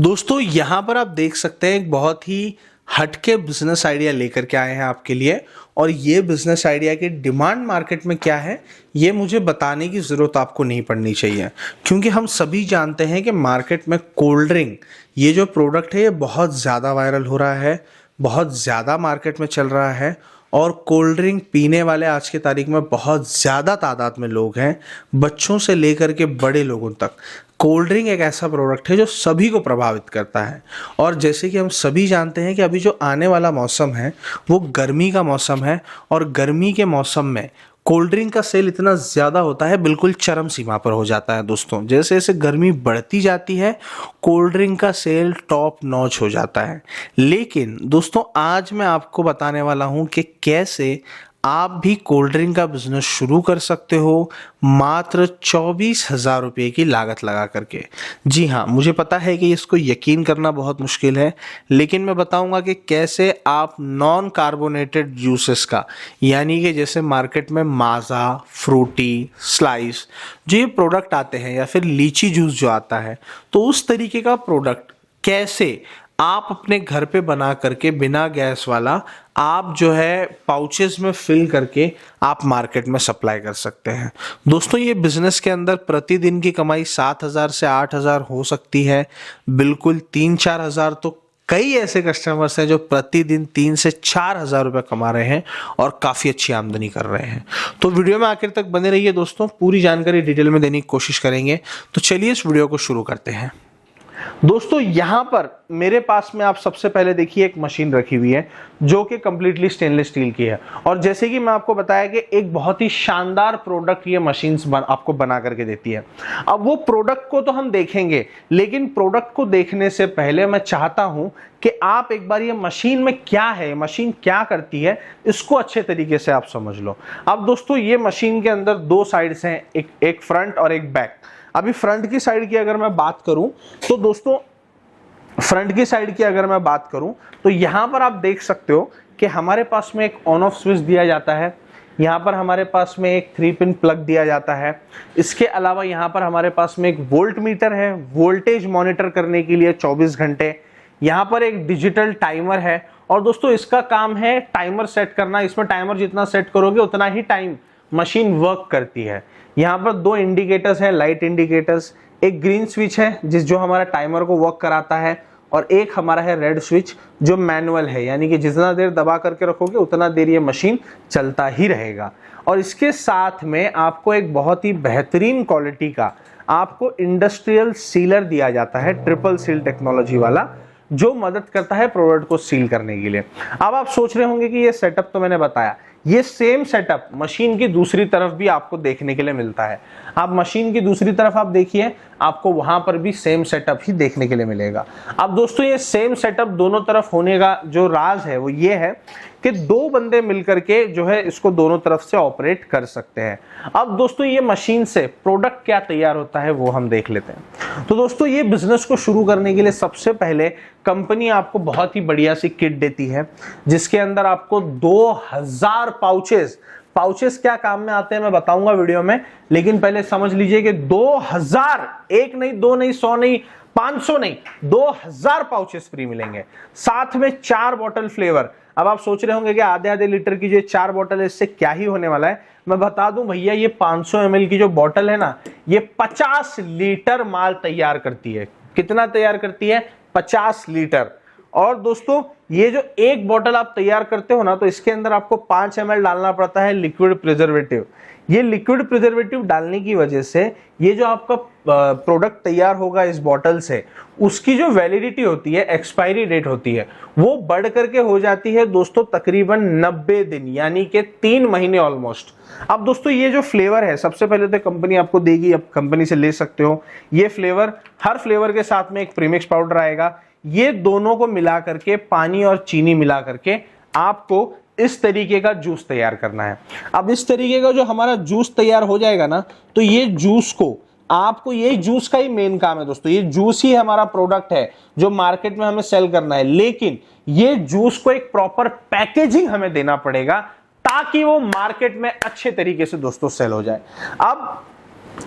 दोस्तों यहाँ पर आप देख सकते हैं एक बहुत ही हटके बिजनेस आइडिया लेकर के आए हैं आपके लिए। और ये बिजनेस आइडिया की डिमांड मार्केट में क्या है ये मुझे बताने की ज़रूरत आपको नहीं पड़नी चाहिए, क्योंकि हम सभी जानते हैं कि मार्केट में कोल्ड ड्रिंक ये जो प्रोडक्ट है ये बहुत ज़्यादा वायरल हो रहा है, बहुत ज़्यादा मार्केट में चल रहा है। और कोल्ड ड्रिंक पीने वाले आज की तारीख में बहुत ज़्यादा तादाद में लोग हैं, बच्चों से लेकर के बड़े लोगों तक। कोल्ड ड्रिंक एक ऐसा प्रोडक्ट है जो सभी को प्रभावित करता है। और जैसे कि हम सभी जानते हैं कि अभी जो आने वाला मौसम है वो गर्मी का मौसम है, और गर्मी के मौसम में कोल्ड ड्रिंक का सेल इतना ज़्यादा होता है, बिल्कुल चरम सीमा पर हो जाता है दोस्तों। जैसे जैसे गर्मी बढ़ती जाती है कोल्ड ड्रिंक का सेल टॉप नॉच हो जाता है। लेकिन दोस्तों आज मैं आपको बताने वाला हूँ कि कैसे आप भी कोल्ड ड्रिंक का बिजनेस शुरू कर सकते हो मात्र 24,000 रुपये की लागत लगा करके। जी हाँ, मुझे पता है कि इसको यकीन करना बहुत मुश्किल है, लेकिन मैं बताऊंगा कि कैसे आप नॉन कार्बोनेटेड जूसेस का, यानी कि जैसे मार्केट में माज़ा, फ्रूटी, स्लाइस जो ये प्रोडक्ट आते हैं, या फिर लीची जूस जो आता है, तो उस तरीके का प्रोडक्ट कैसे आप अपने घर पे बना करके बिना गैस वाला आप जो है पाउचेस में फिल करके आप मार्केट में सप्लाई कर सकते हैं। दोस्तों ये बिजनेस के अंदर प्रतिदिन की कमाई 7,000 से 8,000 हो सकती है, बिल्कुल 3-4 हज़ार। तो कई ऐसे कस्टमर्स हैं जो प्रतिदिन 3 से 4,000 रुपये कमा रहे हैं और काफ़ी अच्छी आमदनी कर रहे हैं। तो वीडियो में आखिर तक बने रहिए दोस्तों, पूरी जानकारी डिटेल में देने की कोशिश करेंगे। तो चलिए इस वीडियो को शुरू करते हैं। दोस्तों यहां पर मेरे पास में आप सबसे पहले देखिए एक मशीन रखी हुई है जो कि कंप्लीटली स्टेनलेस स्टील की है। और जैसे कि मैं आपको बताया कि एक बहुत ही शानदार प्रोडक्ट ये मशीन्स आपको बना करके देती है। अब वो प्रोडक्ट को तो हम देखेंगे, लेकिन प्रोडक्ट को देखने से पहले मैं चाहता हूं कि आप एक बार ये मशीन में क्या है, मशीन क्या करती है, इसको अच्छे तरीके से आप समझ लो। अब दोस्तों ये मशीन के अंदर दो साइड्स हैं, एक फ्रंट और एक बैक। अभी फ्रंट की साइड की अगर मैं बात करूं तो दोस्तों फ्रंट की साइड की अगर मैं बात करूं तो यहां पर आप देख सकते हो कि हमारे पास में एक ऑन ऑफ स्विच दिया जाता है। यहां पर हमारे पास में एक 3 पिन प्लग दिया जाता है। इसके अलावा यहां पर हमारे पास में एक वोल्ट मीटर है, वोल्टेज मॉनिटर करने के लिए 24 घंटे। यहां पर एक डिजिटल टाइमर है, और दोस्तों इसका काम है टाइमर सेट करना। इसमें टाइमर जितना सेट करोगे उतना ही टाइम मशीन वर्क करती है। यहाँ पर दो इंडिकेटर्स हैं, लाइट इंडिकेटर्स। एक ग्रीन स्विच है जो हमारा टाइमर को वर्क कराता है, और एक हमारा है रेड स्विच जो मैनुअल है, यानी कि जितना देर दबा करके रखोगे उतना देर ये मशीन चलता ही रहेगा। और इसके साथ में आपको एक बहुत ही बेहतरीन क्वालिटी का आपको इंडस्ट्रियल सीलर दिया जाता है, ट्रिपल सील टेक्नोलॉजी वाला, जो मदद करता है प्रोडक्ट को सील करने के लिए। अब आप सोच रहे होंगे कि ये सेटअप तो मैंने बताया, ये सेम सेटअप मशीन की दूसरी तरफ भी आपको देखने के लिए मिलता है। आप मशीन की दूसरी तरफ आप देखिए, आपको वहां पर भी सेम सेटअप ही देखने के लिए मिलेगा। अब दोस्तों ये सेम सेटअप दोनों तरफ होने का जो राज है वो ये है कि दो बंदे मिलकर के जो है इसको दोनों तरफ से ऑपरेट कर सकते हैं। अब दोस्तों ये मशीन से प्रोडक्ट क्या तैयार होता है वो हम देख लेते हैं। तो दोस्तों ये बिजनेस को शुरू करने के लिए सबसे पहले कंपनी आपको बहुत ही बढ़िया सी किट देती है, जिसके अंदर आपको 2000 पाउचेस क्या काम में आते हैं मैं बताऊंगा वीडियो में। लेकिन पहले समझ लीजिए कि 2000, एक नहीं, दो नहीं, 100 नहीं, 500 नहीं, 2000 पाउचेस फ्री मिलेंगे। साथ में 4 बॉटल फ्लेवर। अब आप सोच रहे होंगे कि आधे आधे लीटर की जो 4 बॉटल है इससे क्या ही होने वाला है। मैं बता दूं भैया, ये 500 ml की जो बॉटल है ना, ये 50 लीटर माल तैयार करती है। कितना तैयार करती है? 50 लीटर। और दोस्तों ये जो एक बॉटल आप तैयार करते हो ना, तो इसके अंदर आपको 5 ml डालना पड़ता है लिक्विड प्रिजर्वेटिव। ये लिक्विड प्रिजर्वेटिव डालने की वजह से ये जो आपका प्रोडक्ट तैयार होगा इस बॉटल से, उसकी जो वैलिडिटी होती है, एक्सपायरी डेट होती है, वो बढ़ करके हो जाती है दोस्तों तकरीबन 90 दिन, यानी कि 3 महीने ऑलमोस्ट। अब दोस्तों ये जो फ्लेवर है, सबसे पहले तो कंपनी आपको देगी, अब कंपनी से ले सकते हो ये फ्लेवर। हर फ्लेवर के साथ में एक प्रीमिक्स पाउडर आएगा। ये दोनों को मिला करके, पानी और चीनी मिला करके आपको इस तरीके का जूस तैयार करना है। अब इस तरीके का जो हमारा जूस तैयार हो जाएगा ना, तो ये जूस को आपको, ये जूस का ही मेन काम है दोस्तों। ये जूस ही हमारा प्रोडक्ट है जो मार्केट में हमें सेल करना है, लेकिन ये जूस को एक प्रॉपर पैकेजिंग हमें देना पड़ेगा ताकि वो मार्केट में अच्छे तरीके से दोस्तों सेल हो जाए। अब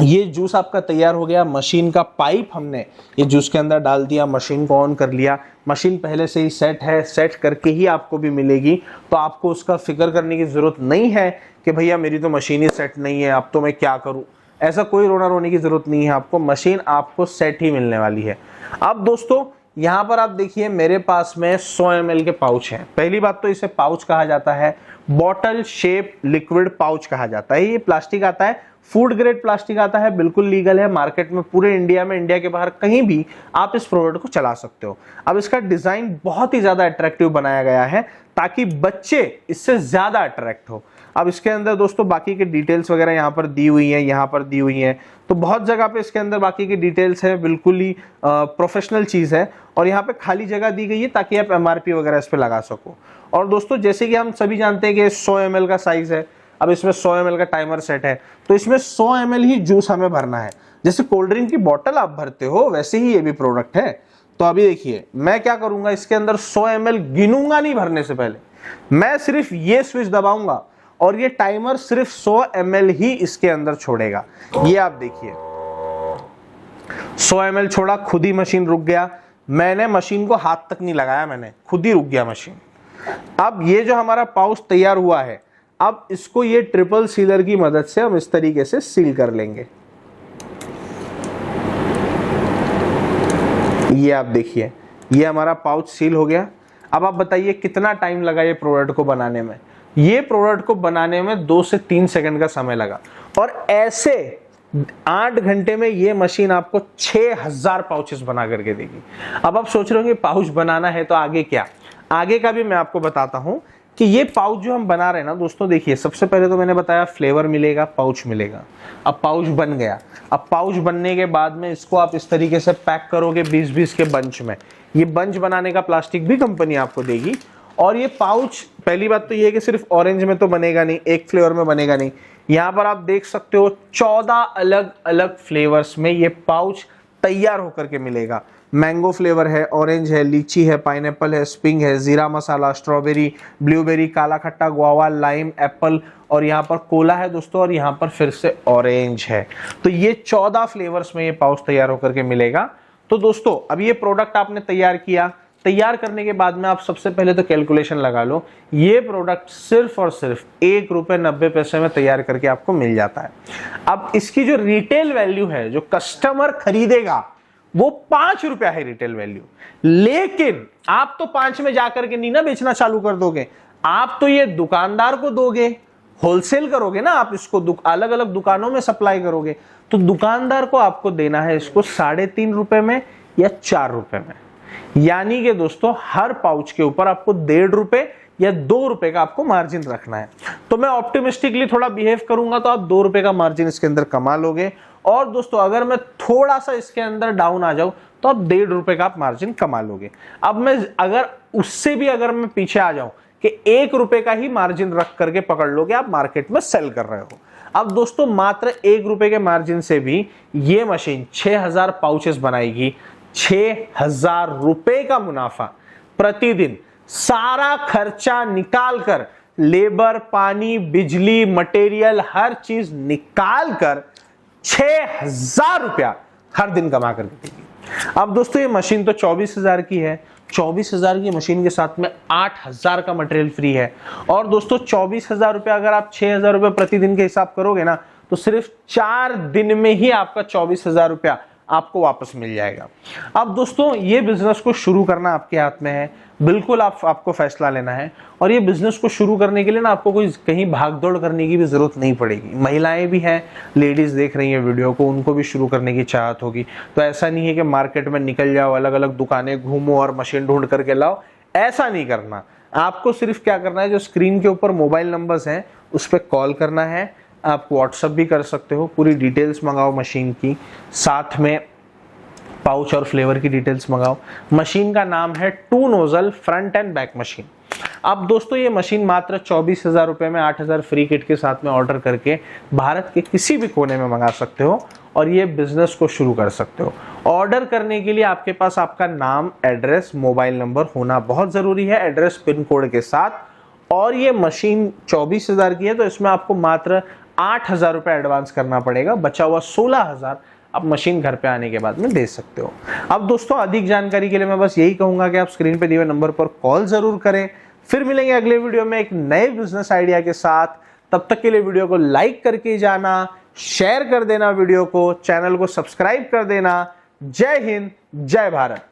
ये जूस आपका तैयार हो गया। मशीन का पाइप हमने ये जूस के अंदर डाल दिया, मशीन को ऑन कर लिया। मशीन पहले से ही सेट है, सेट करके ही आपको भी मिलेगी, तो आपको उसका फिक्र करने की जरूरत नहीं है कि भैया मेरी तो मशीन ही सेट नहीं है, अब तो मैं क्या करूं। ऐसा कोई रोना रोने की जरूरत नहीं है, आपको मशीन आपको सेट ही मिलने वाली है। अब दोस्तों यहाँ पर आप देखिए मेरे पास में 100 ml के पाउच हैं। पहली बात तो इसे पाउच कहा जाता है, बॉटल शेप लिक्विड पाउच कहा जाता है। ये प्लास्टिक आता है, फूड ग्रेड प्लास्टिक आता है, बिल्कुल लीगल है मार्केट में, पूरे इंडिया में, इंडिया के बाहर कहीं भी आप इस प्रोडक्ट को चला सकते हो। अब इसका डिजाइन बहुत ही ज्यादा अट्रैक्टिव बनाया गया है ताकि बच्चे इससे ज्यादा अट्रैक्ट हो। अब इसके अंदर दोस्तों बाकी के डिटेल्स वगैरह यहाँ पर दी हुई हैं, यहाँ पर दी हुई हैं, तो बहुत जगह पे इसके अंदर बाकी की डिटेल्स है, बिल्कुल ही प्रोफेशनल चीज है। और यहाँ पे खाली जगह दी गई है ताकि आप MRP वगैरह इस पे लगा सको। और दोस्तों जैसे कि हम सभी जानते हैं कि 100 ml का साइज है, अब इसमें 100 ml का टाइमर सेट है, तो इसमें 100 ml ही जूस हमें भरना है। जैसे कोल्ड ड्रिंक की बोतल आप भरते हो वैसे ही ये भी प्रोडक्ट है। तो अभी देखिए मैं क्या करूंगा, इसके अंदर 100 ml गिनूंगा नहीं भरने से पहले, मैं सिर्फ ये स्विच दबाऊंगा और ये टाइमर सिर्फ 100 ml ही इसके अंदर छोड़ेगा। ये आप देखिए 100 ml छोड़ा, खुद ही मशीन रुक गया। मैंने मशीन को हाथ तक नहीं लगाया, मैंने खुद ही रुक गया मशीन। अब ये जो हमारा पाउच तैयार हुआ है, अब इसको ये ट्रिपल सीलर की मदद से हम इस तरीके से सील कर लेंगे। ये आप देखिए ये हमारा पाउच सील हो गया। अब आप बताइए कितना टाइम लगा ये प्रोडक्ट को बनाने में। ये प्रोडक्ट को बनाने में 2 से 3 सेकंड का समय लगा, और ऐसे 8 घंटे में ये मशीन आपको 6000 पाउचेस बना करके देगी। अब आप सोच रहे होंगे पाउच बनाना है तो आगे क्या, आगे का भी मैं आपको बताता हूं कि ये पाउच जो हम बना रहे हैं ना दोस्तों, देखिए सबसे पहले तो मैंने बताया फ्लेवर मिलेगा, पाउच मिलेगा। अब पाउच बन गया, अब पाउच बनने के बाद में इसको आप इस तरीके से पैक करोगे 20-20 के बंच में। ये बंच बनाने का प्लास्टिक भी कंपनी आपको देगी। और ये पाउच, पहली बात तो ये है कि सिर्फ ऑरेंज में तो बनेगा नहीं, एक फ्लेवर में बनेगा नहीं। यहाँ पर आप देख सकते हो 14 अलग अलग फ्लेवर्स में ये पाउच तैयार होकर के मिलेगा। मैंगो फ्लेवर है, ऑरेंज है, लीची है, पाइनएप्पल है, स्प्रिंग है, जीरा मसाला, स्ट्रॉबेरी, ब्लूबेरी, काला खट्टा, गुआवा, लाइम, एप्पल, और यहाँ पर कोला है दोस्तों, और यहाँ पर फिर से ऑरेंज है। तो ये 14 फ्लेवर्स में ये पाउच तैयार होकर के मिलेगा। तो दोस्तों अब ये प्रोडक्ट आपने तैयार किया, तैयार करने के बाद में आप सबसे पहले तो कैलकुलेशन लगा लो, ये प्रोडक्ट सिर्फ और सिर्फ ₹1.90 में तैयार करके आपको मिल जाता है। अब इसकी जो रिटेल वैल्यू है, जो कस्टमर खरीदेगा, वो ₹5 है रिटेल वैल्यू। लेकिन आप तो 5 में जाकर के नहीं ना बेचना चालू कर दोगे, आप तो ये दुकानदार को दोगे, होलसेल करोगे ना आप इसको, अलग अलग दुकानों में सप्लाई करोगे। तो दुकानदार को आपको देना है इसको ₹3.5 में या ₹4 में। यानी कि दोस्तों हर पाउच के ऊपर आपको ₹1.5 या ₹2 का आपको मार्जिन रखना है। तो मैं ऑप्टिमिस्टिकली थोड़ा बिहेव करूंगा तो आप ₹2 का मार्जिन इसके अंदर कमा लोगे। और दोस्तों अगर मैं थोड़ा सा इसके अंदर डाउन आ जाऊं तो आप ₹1.5 का आप मार्जिन कमा लोगे। अब मैं अगर उससे भी अगर मैं पीछे आ जाऊं कि ₹1 का ही मार्जिन रख करके पकड़ लोगे, आप मार्केट में सेल कर रहे हो। अब दोस्तों मात्र ₹1 के मार्जिन से भी ये मशीन 6000 पाउचेस बनाएगी। ₹6000 का मुनाफा प्रतिदिन, सारा खर्चा निकाल कर, लेबर, पानी, बिजली, मटेरियल, हर चीज निकाल कर ₹6000 हर दिन कमा कर देगी। अब दोस्तों ये मशीन तो 24,000 की है, 24,000 की मशीन के साथ में 8,000 का मटेरियल फ्री है। और दोस्तों 24,000 अगर आप ₹6000 प्रतिदिन के हिसाब करोगे ना, तो सिर्फ 4 दिन में ही आपका ₹24,000 आपको वापस मिल जाएगा। अब दोस्तों ये बिजनेस को शुरू करना आपके हाथ में है, बिल्कुल आपको फैसला लेना है। और ये बिजनेस को शुरू करने के लिए ना आपको कोई कहीं भागदौड़ करने की भी जरूरत नहीं पड़ेगी। महिलाएं भी हैं, लेडीज देख रही हैं वीडियो को, उनको भी शुरू करने की चाहत होगी। तो ऐसा नहीं है कि मार्केट में निकल जाओ, अलग अलग दुकानें घूमो और मशीन ढूंढ करके लाओ, ऐसा नहीं करना। आपको सिर्फ क्या करना है, जो स्क्रीन के ऊपर मोबाइल नंबर्स हैं उस पर कॉल करना है। आप व्हाट्सएप भी कर सकते हो, पूरी डिटेल्स मंगाओ मशीन की, साथ में पाउच और फ्लेवर की डिटेल्स मंगाओ। मशीन का नाम है 2 nozzle front end back machine. अब दोस्तों ये मशीन मात्र 24,000 में 8,000 फ्री किट के साथ में ऑर्डर करके भारत के किसी भी कोने में मंगा सकते हो और ये बिजनेस को शुरू कर सकते हो। ऑर्डर करने के लिए आपके पास आपका नाम, एड्रेस, मोबाइल नंबर होना बहुत जरूरी है, एड्रेस पिन कोड के साथ। और ये मशीन 24,000 की है, तो इसमें आपको मात्र 8,000 रुपए एडवांस करना पड़ेगा, बचा हुआ 16,000 आप मशीन घर पे आने के बाद में दे सकते हो। अब दोस्तों अधिक जानकारी के लिए मैं बस यही कहूंगा कि आप स्क्रीन पे दिए हुए नंबर पर कॉल जरूर करें। फिर मिलेंगे अगले वीडियो में एक नए बिजनेस आइडिया के साथ। तब तक के लिए वीडियो को लाइक करके जाना, शेयर कर देना वीडियो को, चैनल को सब्सक्राइब कर देना। जय हिंद, जय भारत।